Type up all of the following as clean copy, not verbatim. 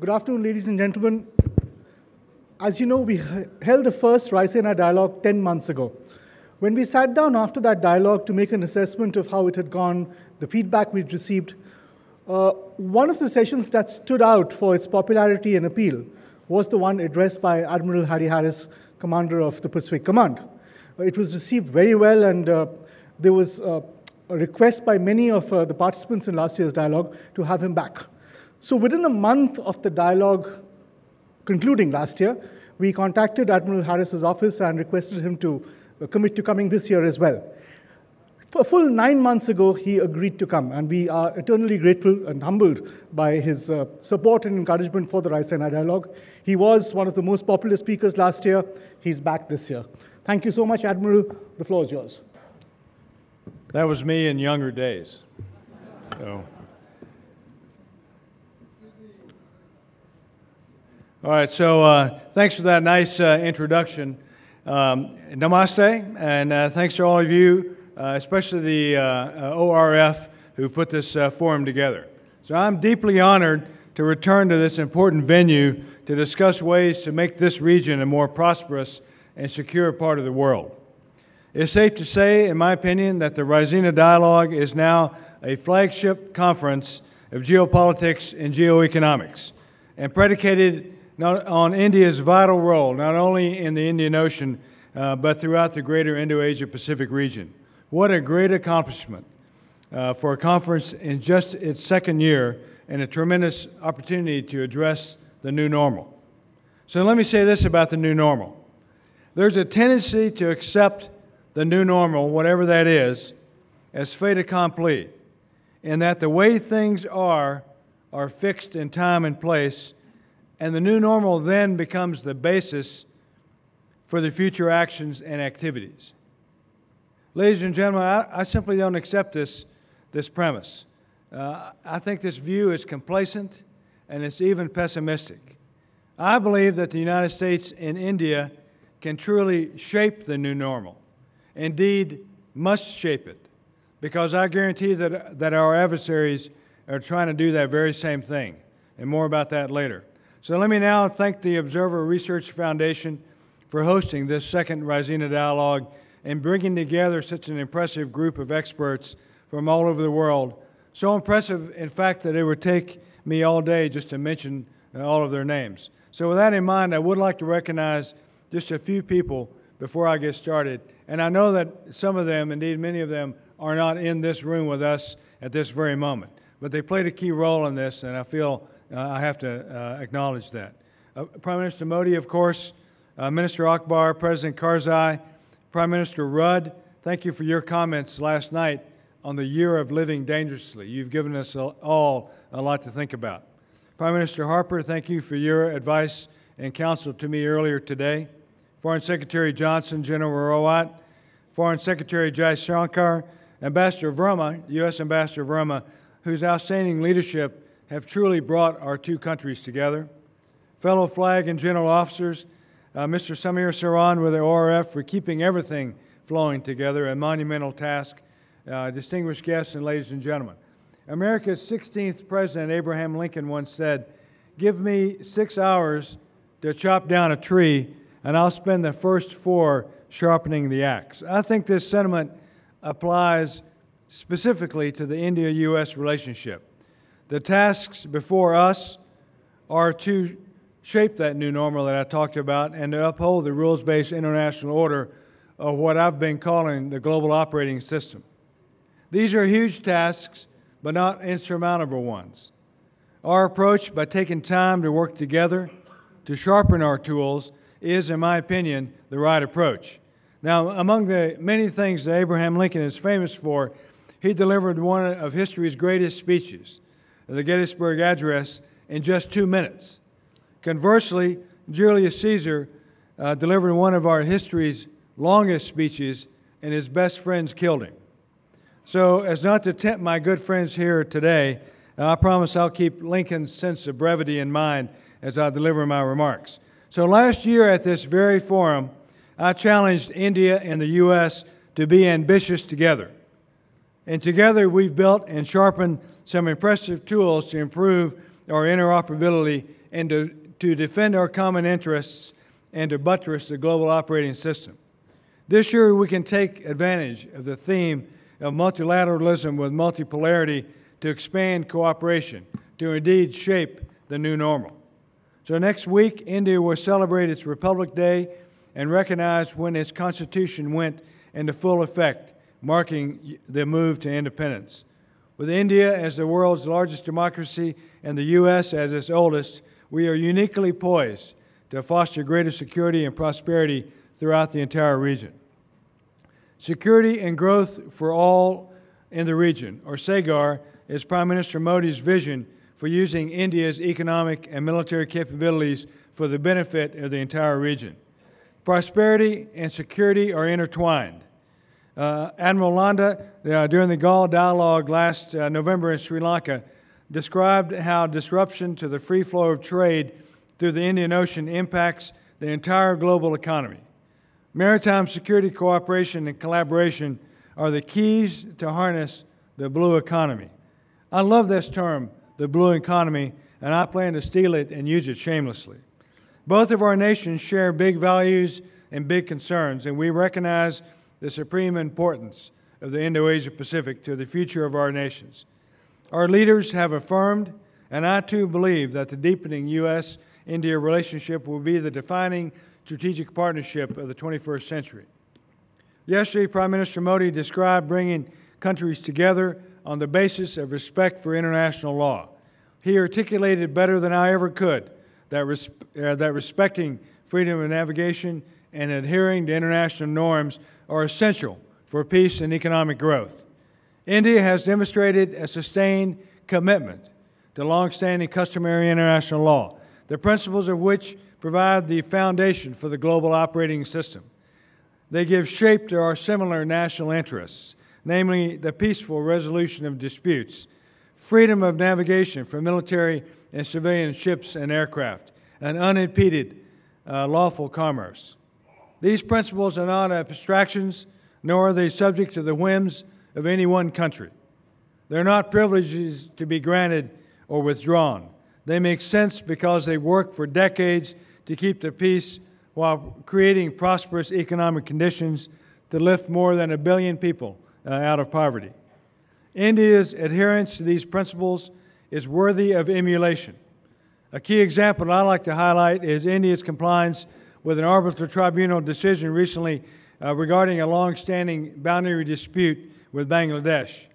Good afternoon, ladies and gentlemen. As you know, we held the first Raisina Dialogue 10 months ago. When we sat down after that dialogue to make an assessment of how it had gone, the feedback we'd received, one of the sessions that stood out for its popularity and appeal was the one addressed by Admiral Harry Harris, commander of the Pacific Command. It was received very well, and there was a request by many of the participants in last year's dialogue to have him back. So within a month of the dialogue concluding last year, we contacted Admiral Harris's office and requested him to commit to coming this year as well. A full 9 months ago, he agreed to come, and we are eternally grateful and humbled by his support and encouragement for the Raisina Dialogue. He was one of the most popular speakers last year. He's back this year. Thank you so much, Admiral. The floor is yours. That was me in younger days. All right, so thanks for that nice introduction. Namaste, and thanks to all of you, especially the ORF, who put this forum together. So I'm deeply honored to return to this important venue to discuss ways to make this region a more prosperous and secure part of the world. It's safe to say, in my opinion, that the Raisina Dialogue is now a flagship conference of geopolitics and geoeconomics, and predicated on India's vital role, not only in the Indian Ocean, but throughout the greater Indo-Asia-Pacific region. What a great accomplishment for a conference in just its second year, and a tremendous opportunity to address the new normal. So let me say this about the new normal. There's a tendency to accept the new normal, whatever that is, as fait accompli, in that the way things are fixed in time and place, and the new normal then becomes the basis for the future actions and activities. Ladies and gentlemen, I simply don't accept this premise. I think this view is complacent, and it's even pessimistic. I believe that the United States and India can truly shape the new normal, indeed must shape it, because I guarantee that our adversaries are trying to do that very same thing, and more about that later. So let me now thank the Observer Research Foundation for hosting this second Raisina Dialogue and bringing together such an impressive group of experts from all over the world. So impressive, in fact, that it would take me all day just to mention all of their names. So with that in mind, I would like to recognize just a few people before I get started. And I know that some of them, indeed many of them, are not in this room with us at this very moment. But they played a key role in this, and I feel I have to acknowledge that. Prime Minister Modi, of course, Minister Akbar, President Karzai, Prime Minister Rudd, thank you for your comments last night on the year of living dangerously. You've given us all a lot to think about. Prime Minister Harper, thank you for your advice and counsel to me earlier today. Foreign Secretary Johnson, General Rawat, Foreign Secretary Jaishankar, Ambassador Verma, U.S. Ambassador Verma, whose outstanding leadership have truly brought our two countries together. Fellow flag and general officers, Mr. Samir Saran with the ORF for keeping everything flowing together, a monumental task. Distinguished guests and ladies and gentlemen. America's 16th President Abraham Lincoln once said, "Give me 6 hours to chop down a tree, and I'll spend the first 4 sharpening the axe." I think this sentiment applies specifically to the India-U.S. relationship. The tasks before us are to shape that new normal that I talked about and to uphold the rules-based international order of what I've been calling the global operating system. These are huge tasks, but not insurmountable ones. Our approach, by taking time to work together to sharpen our tools, is, in my opinion, the right approach. Now, among the many things that Abraham Lincoln is famous for, he delivered one of history's greatest speeches, the Gettysburg Address, in just 2 minutes. Conversely, Julius Caesar delivered one of our history's longest speeches, and his best friends killed him. So, as not to tempt my good friends here today, I promise I'll keep Lincoln's sense of brevity in mind as I deliver my remarks. So last year at this very forum, I challenged India and the U.S. to be ambitious together. And together we've built and sharpened some impressive tools to improve our interoperability and to defend our common interests and to buttress the global operating system. This year, we can take advantage of the theme of multilateralism with multipolarity to expand cooperation, to indeed shape the new normal. So next week, India will celebrate its Republic Day and recognize when its constitution went into full effect, marking the move to independence. With India as the world's largest democracy and the U.S. as its oldest, we are uniquely poised to foster greater security and prosperity throughout the entire region. Security and growth for all in the region, or SAGAR, is Prime Minister Modi's vision for using India's economic and military capabilities for the benefit of the entire region. Prosperity and security are intertwined. Admiral Landa, during the Gulf Dialogue last November in Sri Lanka, described how disruption to the free flow of trade through the Indian Ocean impacts the entire global economy. Maritime security cooperation and collaboration are the keys to harness the blue economy. I love this term, the blue economy, and I plan to steal it and use it shamelessly. Both of our nations share big values and big concerns, and we recognize the supreme importance of the Indo-Asia-Pacific to the future of our nations. Our leaders have affirmed, and I too believe, that the deepening U.S.-India relationship will be the defining strategic partnership of the 21st century. Yesterday, Prime Minister Modi described bringing countries together on the basis of respect for international law. He articulated better than I ever could that respecting freedom of navigation and adhering to international norms are essential for peace and economic growth. India has demonstrated a sustained commitment to long-standing customary international law, the principles of which provide the foundation for the global operating system. They give shape to our similar national interests, namely the peaceful resolution of disputes, freedom of navigation for military and civilian ships and aircraft, and unimpeded lawful commerce. These principles are not abstractions, nor are they subject to the whims of any one country. They're not privileges to be granted or withdrawn. They make sense because they work for decades to keep the peace while creating prosperous economic conditions to lift more than 1 billion people out of poverty. India's adherence to these principles is worthy of emulation. A key example I like to highlight is India's compliance with an arbitral tribunal decision recently regarding a long-standing boundary dispute with Bangladesh.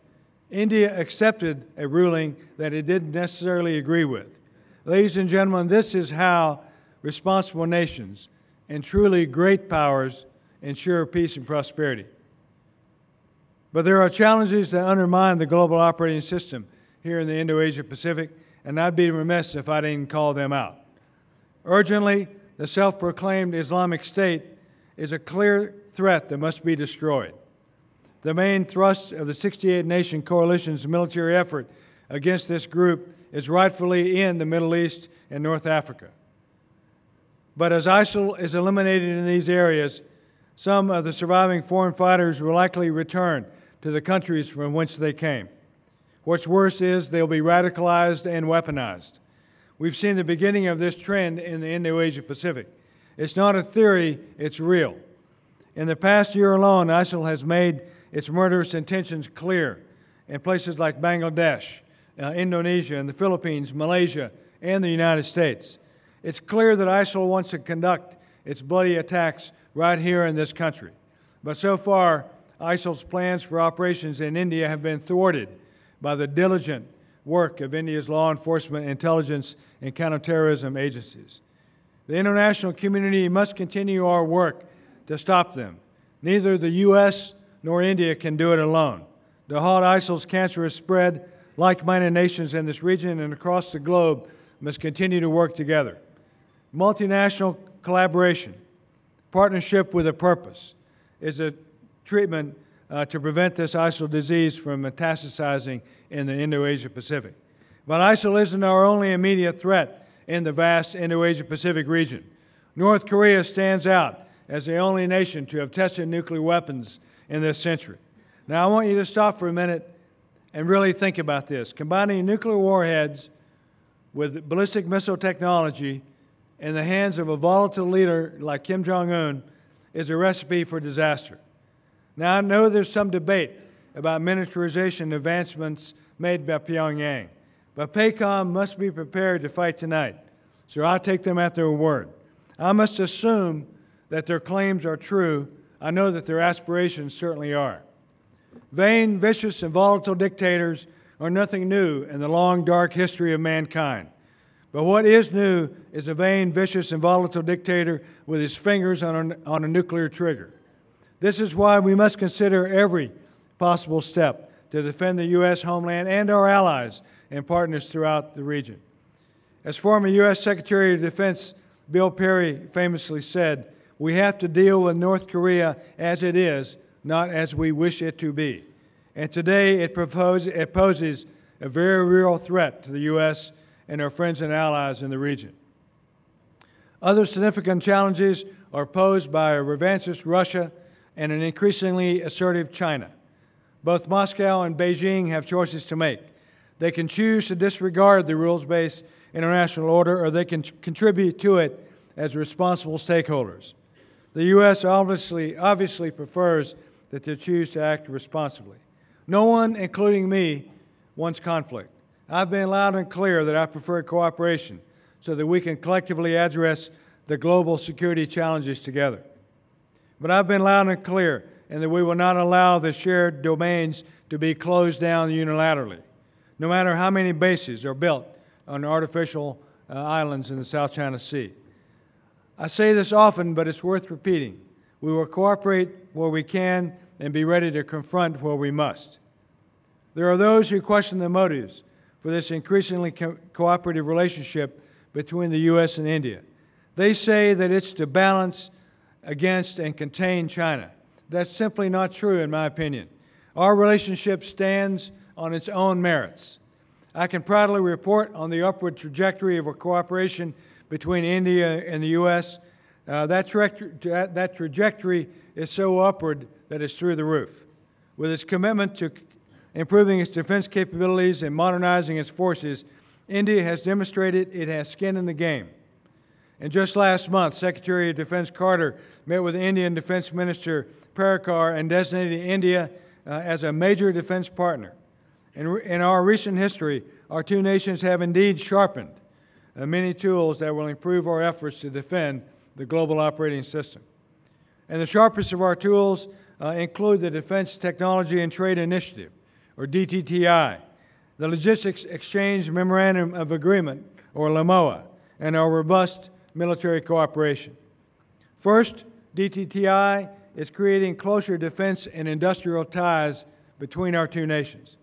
India accepted a ruling that it didn't necessarily agree with. Ladies and gentlemen, this is how responsible nations and truly great powers ensure peace and prosperity. But there are challenges that undermine the global operating system here in the Indo-Asia-Pacific, and I'd be remiss if I didn't call them out. Urgently, the self-proclaimed Islamic State is a clear threat that must be destroyed. The main thrust of the 68-nation coalition's military effort against this group is rightfully in the Middle East and North Africa. But as ISIL is eliminated in these areas, some of the surviving foreign fighters will likely return to the countries from whence they came. What's worse is they'll be radicalized and weaponized. We've seen the beginning of this trend in the Indo-Asia-Pacific. It's not a theory, it's real. In the past year alone, ISIL has made its murderous intentions clear in places like Bangladesh, Indonesia, and the Philippines, Malaysia, and the United States. It's clear that ISIL wants to conduct its bloody attacks right here in this country. But so far, ISIL's plans for operations in India have been thwarted by the diligent work of India's law enforcement, intelligence, and counterterrorism agencies. The international community must continue our work to stop them. Neither the U.S. nor India can do it alone. To halt ISIL's cancerous spread, like-minded nations in this region and across the globe must continue to work together. Multinational collaboration, partnership with a purpose, is a treatment to prevent this ISIL disease from metastasizing in the Indo-Asia-Pacific. But ISIL isn't our only immediate threat in the vast Indo-Asia-Pacific region. North Korea stands out as the only nation to have tested nuclear weapons in this century. Now, I want you to stop for a minute and really think about this. Combining nuclear warheads with ballistic missile technology in the hands of a volatile leader like Kim Jong-un is a recipe for disaster. Now, I know there's some debate about miniaturization advancements made by Pyongyang, but PACOM must be prepared to fight tonight, so I'll take them at their word. I must assume that their claims are true. I know that their aspirations certainly are. Vain, vicious, and volatile dictators are nothing new in the long, dark history of mankind. But what is new is a vain, vicious, and volatile dictator with his fingers on a nuclear trigger. This is why we must consider every possible step to defend the U.S. homeland and our allies and partners throughout the region. As former U.S. Secretary of Defense Bill Perry famously said, we have to deal with North Korea as it is, not as we wish it to be. And today it poses a very real threat to the U.S. and our friends and allies in the region. Other significant challenges are posed by a revanchist Russia and an increasingly assertive China. Both Moscow and Beijing have choices to make. They can choose to disregard the rules-based international order, or they can contribute to it as responsible stakeholders. The U.S. obviously prefers that they choose to act responsibly. No one, including me, wants conflict. I've been loud and clear that I prefer cooperation so that we can collectively address the global security challenges together. But I've been loud and clear in that we will not allow the shared domains to be closed down unilaterally, no matter how many bases are built on artificial islands in the South China Sea. I say this often, but it's worth repeating. We will cooperate where we can and be ready to confront where we must. There are those who question the motives for this increasingly cooperative relationship between the U.S. and India. They say that it's to balance against and contain China. That's simply not true, in my opinion. Our relationship stands on its own merits. I can proudly report on the upward trajectory of our cooperation between India and the U.S. That trajectory is so upward that it's through the roof. With its commitment to improving its defense capabilities and modernizing its forces, India has demonstrated it has skin in the game. And just last month, Secretary of Defense Carter met with Indian Defense Minister Parrikar and designated India as a major defense partner. In our recent history, our two nations have indeed sharpened many tools that will improve our efforts to defend the global operating system. And the sharpest of our tools include the Defense Technology and Trade Initiative, or DTTI, the Logistics Exchange Memorandum of Agreement, or LAMOA, and our robust military cooperation. First, DTTI is creating closer defense and industrial ties between our two nations.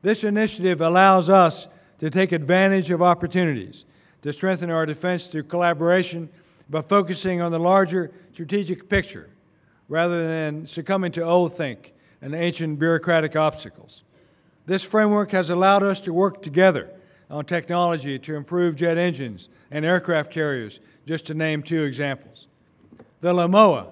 This initiative allows us to take advantage of opportunities to strengthen our defense through collaboration by focusing on the larger strategic picture rather than succumbing to old think and ancient bureaucratic obstacles. This framework has allowed us to work together on technology to improve jet engines and aircraft carriers, just to name two examples. The LAMOA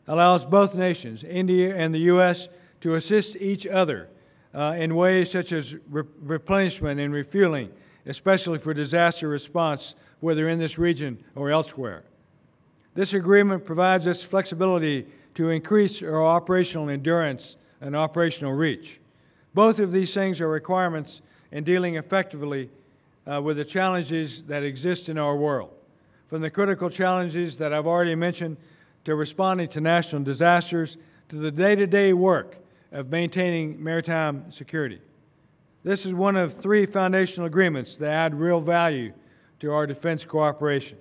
allows both nations, India and the U.S., to assist each other in ways such as replenishment and refueling, especially for disaster response, whether in this region or elsewhere. This agreement provides us flexibility to increase our operational endurance and operational reach. Both of these things are requirements in dealing effectively with the challenges that exist in our world, from the critical challenges that I've already mentioned to responding to national disasters to the day-to-day work of maintaining maritime security. This is one of three foundational agreements that add real value to our defense cooperation.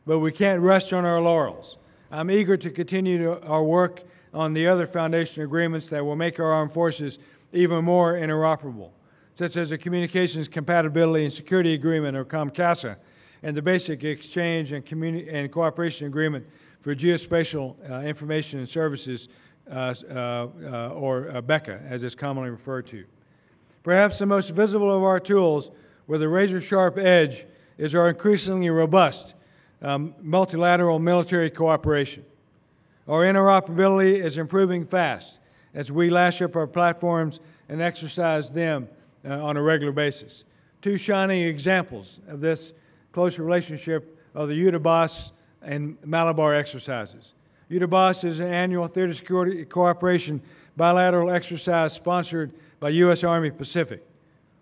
But we can't rest on our laurels. I'm eager to continue our work on the other foundational agreements that will make our armed forces even more interoperable, such as the Communications Compatibility and Security Agreement, or COMCASA, and the Basic Exchange and Cooperation Agreement for Geospatial Information and Services, or BECA, as it's commonly referred to. Perhaps the most visible of our tools with a razor-sharp edge is our increasingly robust multilateral military cooperation. Our interoperability is improving fast as we lash up our platforms and exercise them on a regular basis. Two shining examples of this close relationship are the UTABAS and Malabar exercises. UTABAS is an annual theater security cooperation bilateral exercise sponsored by U.S. Army Pacific.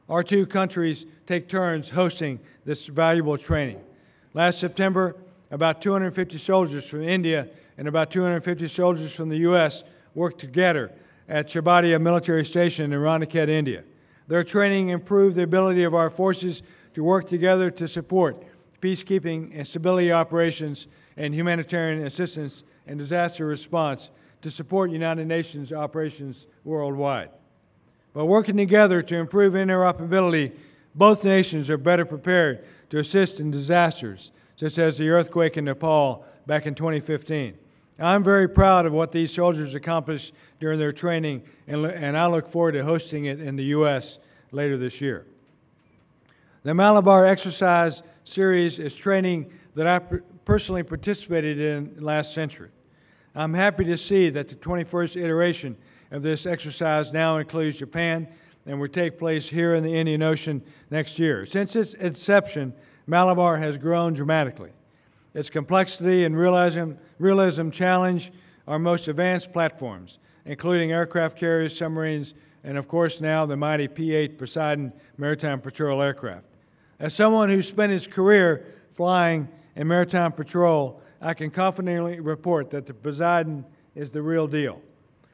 Our two countries take turns hosting this valuable training. Last September, about 250 soldiers from India and about 250 soldiers from the U.S. worked together at Chabadia Military Station in Ranikhet, India. Their training improved the ability of our forces to work together to support peacekeeping and stability operations and humanitarian assistance and disaster response to support United Nations operations worldwide. By working together to improve interoperability, both nations are better prepared to assist in disasters, such as the earthquake in Nepal back in 2015. I'm very proud of what these soldiers accomplished during their training, and I look forward to hosting it in the U.S. later this year. The Malabar exercise series is training that I personally participated in last century. I'm happy to see that the 21st iteration of this exercise now includes Japan and will take place here in the Indian Ocean next year. Since its inception, Malabar has grown dramatically. Its complexity and realism challenge our most advanced platforms, including aircraft carriers, submarines, and of course now the mighty P-8 Poseidon maritime patrol aircraft. As someone who spent his career flying in maritime patrol, I can confidently report that the Poseidon is the real deal.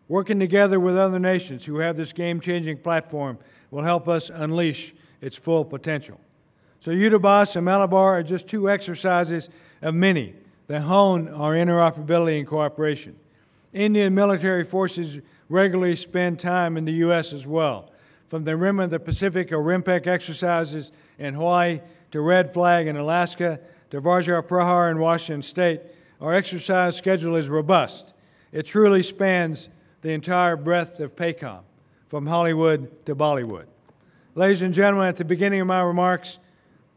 Working together with other nations who have this game-changing platform will help us unleash its full potential. So UTABAS and Malabar are just two exercises of many that hone our interoperability and cooperation. Indian military forces regularly spend time in the U.S. as well. From the Rim of the Pacific or RIMPEC exercises in Hawaii to Red Flag in Alaska to Vajra Prahar in Washington State, our exercise schedule is robust. It truly spans the entire breadth of PACOM, from Hollywood to Bollywood. Ladies and gentlemen, at the beginning of my remarks,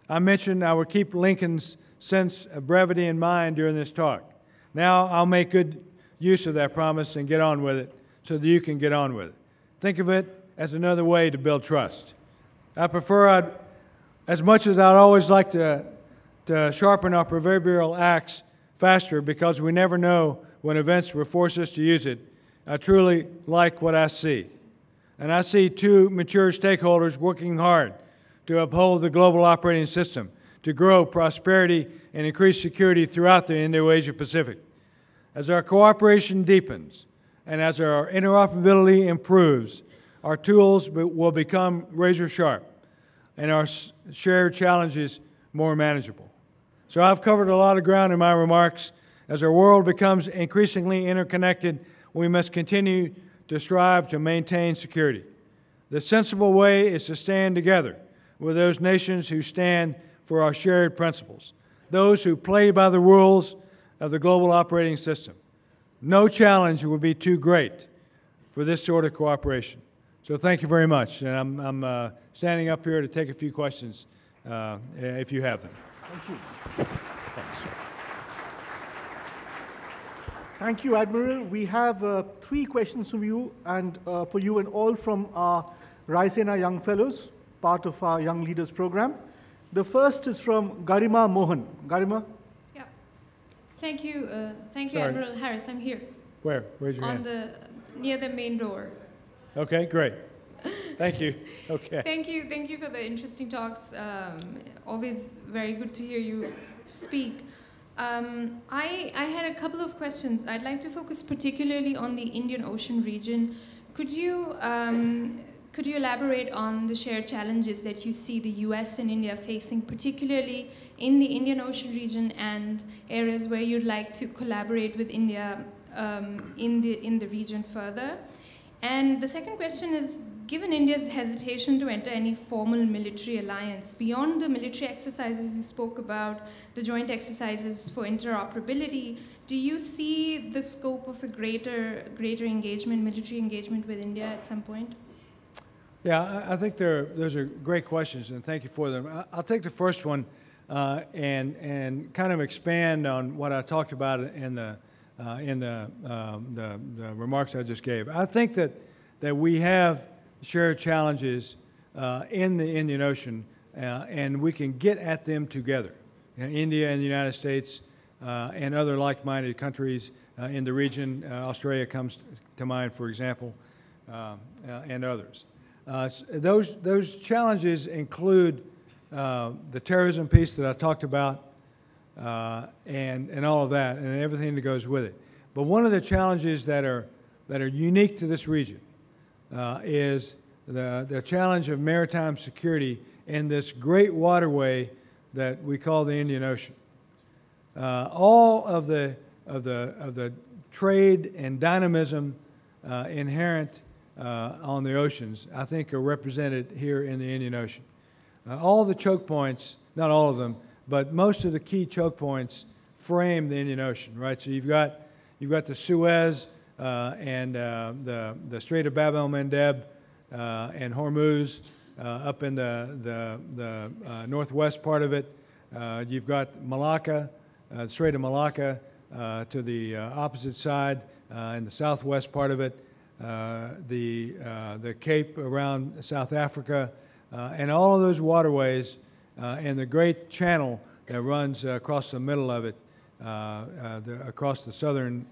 I mentioned I would keep Lincoln's sense of brevity in mind during this talk. Now I'll make good use of that promise and get on with it so that you can get on with it. Think of it as another way to build trust. I prefer, as much as I'd always like to sharpen our proverbial axe faster because we never know when events will force us to use it, I truly like what I see. And I see two mature stakeholders working hard to uphold the global operating system, to grow prosperity and increase security throughout the Indo-Asia-Pacific. As our cooperation deepens and as our interoperability improves, our tools will become razor sharp and our shared challenges more manageable. So I've covered a lot of ground in my remarks. As our world becomes increasingly interconnected, we must continue to strive to maintain security. The sensible way is to stand together with those nations who stand for our shared principles, those who play by the rules of the global operating system. No challenge will be too great for this sort of cooperation. So thank you very much. And I'm standing up here to take a few questions if you have them. Thank you. Thanks. Thank you, Admiral. We have 3 questions from you and for you, and all from our Raisina Young Fellows, part of our Young Leaders program. The first is from Garima Mohan. Garima? Yeah. Thank you, Admiral Harris. I'm here. Where? Where's your hand? Near the main door. Okay, great. Thank you. Okay. Thank you for the interesting talks. Always very good to hear you speak. I had a couple of questions. I'd like to focus particularly on the Indian Ocean region. Could you elaborate on the shared challenges that you see the US and India facing, particularly in the Indian Ocean region, and areas where you'd like to collaborate with India in the region further? And the second question is, given India's hesitation to enter any formal military alliance, beyond the military exercises you spoke about, the joint exercises for interoperability, do you see the scope of a greater engagement, military engagement with India at some point? Yeah, I think those are great questions, and thank you for them. I'll take the first one and kind of expand on what I talked about in the remarks I just gave. I think that we have shared challenges in the Indian Ocean and we can get at them together. India and the United States and other like-minded countries in the region. Australia comes to mind, for example, and others. Those challenges include the terrorism piece that I talked about and all of that and everything that goes with it. But one of the challenges that are unique to this region is the challenge of maritime security in this great waterway that we call the Indian Ocean. All of the trade and dynamism inherent on the oceans, I think, are represented here in the Indian Ocean. All the choke points, not all of them, but most of the key choke points frame the Indian Ocean, right? So you've got the Suez and the Strait of Bab el-Mandeb and Hormuz up in the northwest part of it. You've got Malacca, the Strait of Malacca to the opposite side in the southwest part of it. The Cape around South Africa, and all of those waterways, and the great channel that runs across the middle of it, across the southern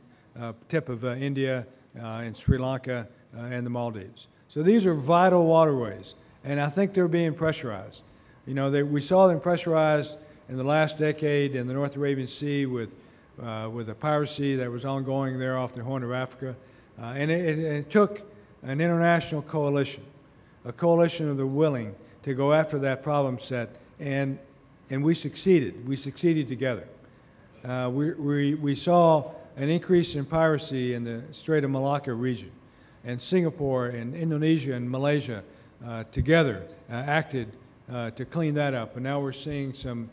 tip of India and Sri Lanka and the Maldives. So these are vital waterways, and I think they're being pressurized. You know, we saw them pressurized in the last decade in the North Arabian Sea with the piracy that was ongoing there off the Horn of Africa. And it took an international coalition, a coalition of the willing to go after that problem set, and we succeeded. We succeeded together. We saw an increase in piracy in the Strait of Malacca region, and Singapore and Indonesia and Malaysia together acted to clean that up. And now we're seeing some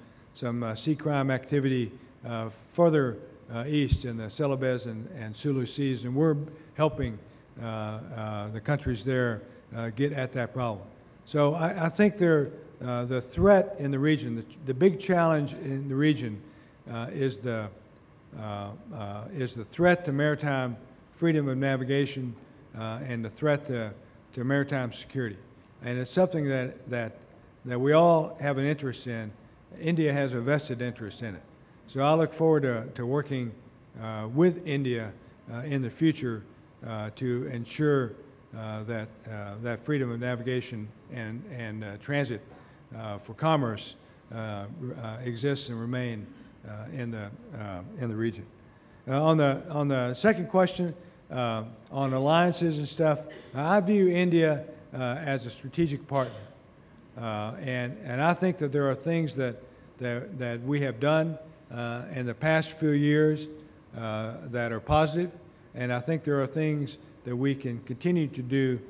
sea crime activity further east in the Celebes and Sulu Seas, and we're helping the countries there get at that problem. So I think the threat in the region, the big challenge in the region is the threat to maritime freedom of navigation and the threat to maritime security. And it's something that we all have an interest in. India has a vested interest in it. So I look forward to working with India in the future to ensure that freedom of navigation and transit for commerce exists and remain in the region. On the second question on alliances and stuff, I view India as a strategic partner, and I think that there are things that we have done in the past few years that are positive, and I think there are things that we can continue to do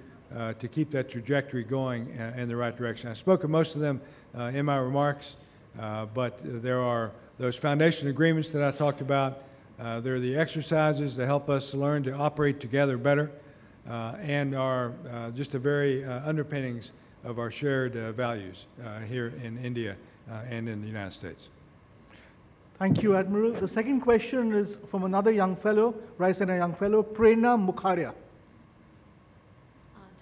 to keep that trajectory going in the right direction. I spoke of most of them in my remarks, but there are those foundation agreements that I talked about. There are the exercises that help us learn to operate together better, and are just the very underpinnings of our shared values here in India and in the United States. Thank you, Admiral. The second question is from another young fellow, Raisina young fellow, Prerna Mukharia.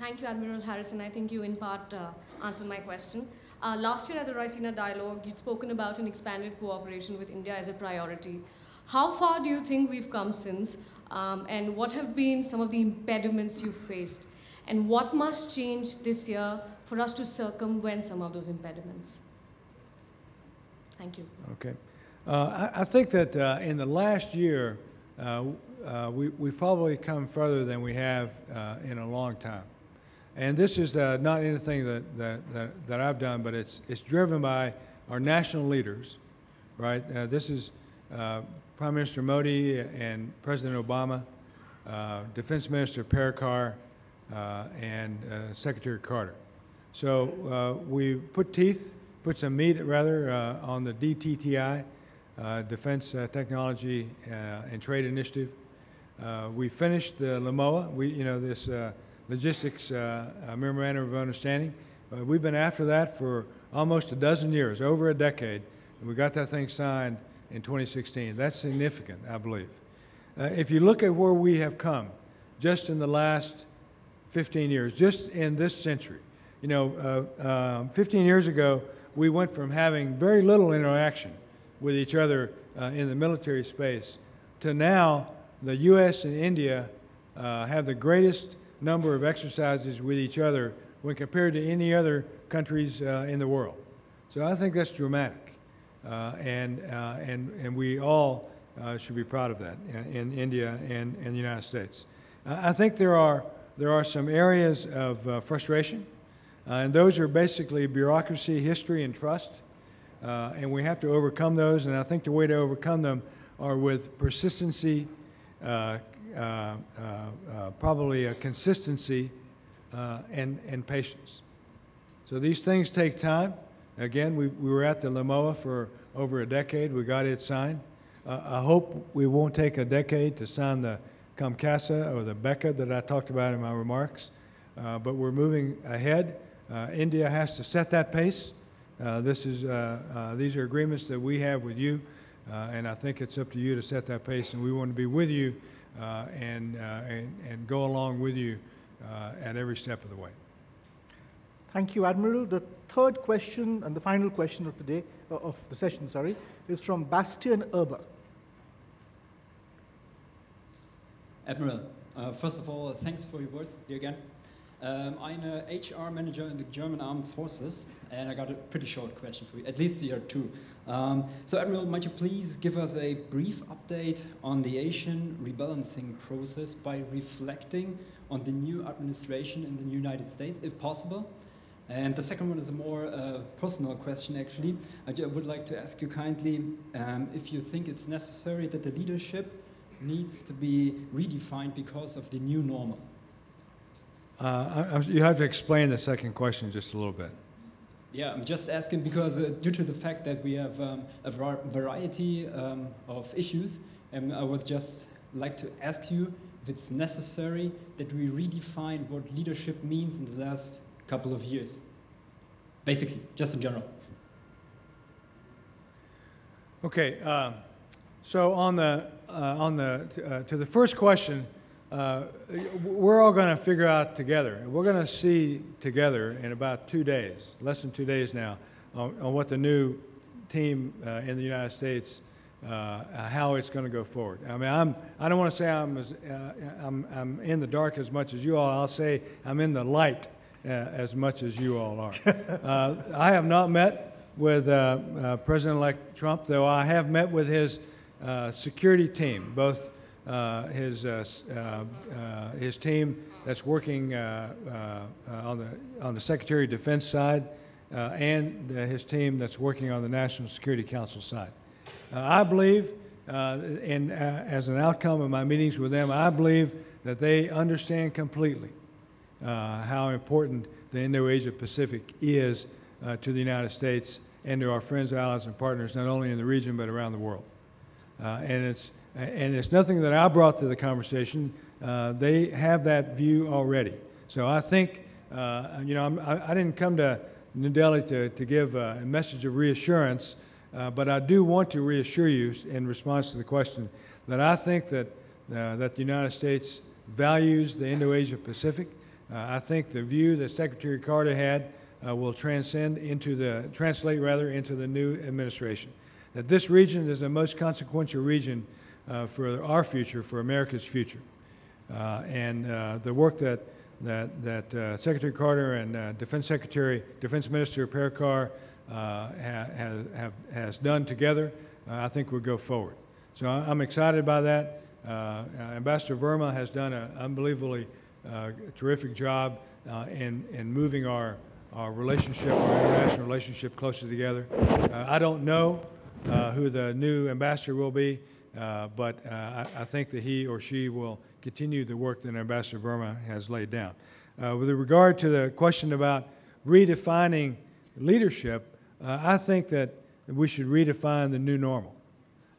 Thank you, Admiral Harrison. I think you, in part, answered my question. Last year at the Raisina Dialogue, you'd spoken about an expanded cooperation with India as a priority. How far do you think we've come since, and what have been some of the impediments you've faced? And what must change this year for us to circumvent some of those impediments? Thank you. Okay. I think that in the last year, we've probably come further than we have in a long time. And this is not anything that I've done, but it's driven by our national leaders, right? This is Prime Minister Modi and President Obama, Defense Minister Parikar, and Secretary Carter. So we put some meat, rather, on the DTTI, Defense Technology and Trade Initiative. We finished the LMOA, this logistics memorandum of understanding. We've been after that for almost a dozen years, over a decade, and we got that thing signed in 2016. That's significant, I believe. If you look at where we have come just in the last 15 years, just in this century, 15 years ago, we went from having very little interaction with each other in the military space to now the U.S. and India have the greatest number of exercises with each other when compared to any other countries in the world. So I think that's dramatic, and we all should be proud of that in India and the United States. I think there are some areas of frustration, and those are basically bureaucracy, history, and trust, and we have to overcome those, and I think the way to overcome them are with persistency, probably a consistency, and patience. So these things take time. Again, we were at the LMOA for over a decade. We got it signed. I hope we won't take a decade to sign the COMCASA or the BECA that I talked about in my remarks, but we're moving ahead. India has to set that pace. These are agreements that we have with you, and I think it's up to you to set that pace, and we want to be with you and go along with you at every step of the way. Thank you, Admiral. The third question and the final question of the day, of the session, sorry, is from Bastian Erber. Admiral, first of all, thanks for your words here again. I'm an HR manager in the German Armed Forces, and I got a pretty short question for you, at least here too. So, Admiral, might you please give us a brief update on the Asian rebalancing process by reflecting on the new administration in the United States, if possible? And the second one is a more personal question, actually. I would like to ask you kindly if you think it's necessary that the leadership needs to be redefined because of the new normal. You have to explain the second question just a little bit. Yeah, I'm just asking because due to the fact that we have a variety of issues, and I was just like to ask you if it's necessary that we redefine what leadership means in the last couple of years. Basically, just in general. Okay, so to the first question, we're all going to figure out together. We're going to see together in about 2 days, less than 2 days now, on what the new team in the United States, how it's going to go forward. I mean, I don't want to say I'm in the dark as much as you all. I'll say I'm in the light as much as you all are. I have not met with President-elect Trump, though I have met with his security team, both his team that's working on the Secretary of Defense side and his team that's working on the National Security Council side. I believe, and as an outcome of my meetings with them, I believe that they understand completely how important the Indo-Asia-Pacific is to the United States and to our friends, allies, and partners, not only in the region but around the world. And it's nothing that I brought to the conversation. They have that view already. So I think, I didn't come to New Delhi to give a message of reassurance, but I do want to reassure you in response to the question that I think that the United States values the Indo-Asia-Pacific. I think the view that Secretary Carter had will translate into the new administration. That this region is the most consequential region for our future, for America's future. And the work that Secretary Carter and Defense Minister Parikar has done together, I think will go forward. So I'm excited by that. Ambassador Verma has done an unbelievably terrific job in moving our relationship, our international relationship closer together. I don't know who the new ambassador will be, but I think that he or she will continue the work that Ambassador Verma has laid down. With regard to the question about redefining leadership, I think that we should redefine the new normal.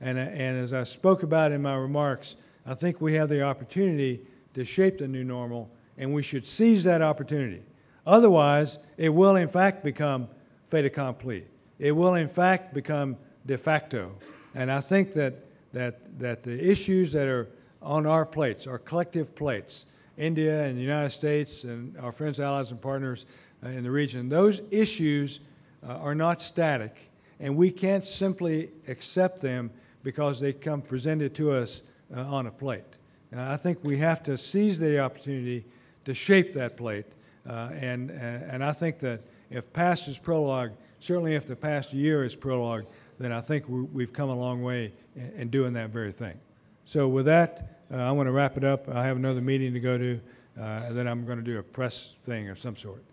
And as I spoke about in my remarks, I think we have the opportunity to shape the new normal, and we should seize that opportunity. Otherwise, it will in fact become fait accompli. It will in fact become de facto. And I think that the issues that are on our plates, our collective plates, India and the United States and our friends, allies, and partners in the region, those issues are not static, and we can't simply accept them because they come presented to us on a plate. I think we have to seize the opportunity to shape that plate, and I think that if past is prologue, certainly if the past year is prologue, then I think we've come a long way in doing that very thing. So with that, I want to wrap it up. I have another meeting to go to, and then I'm going to do a press thing of some sort.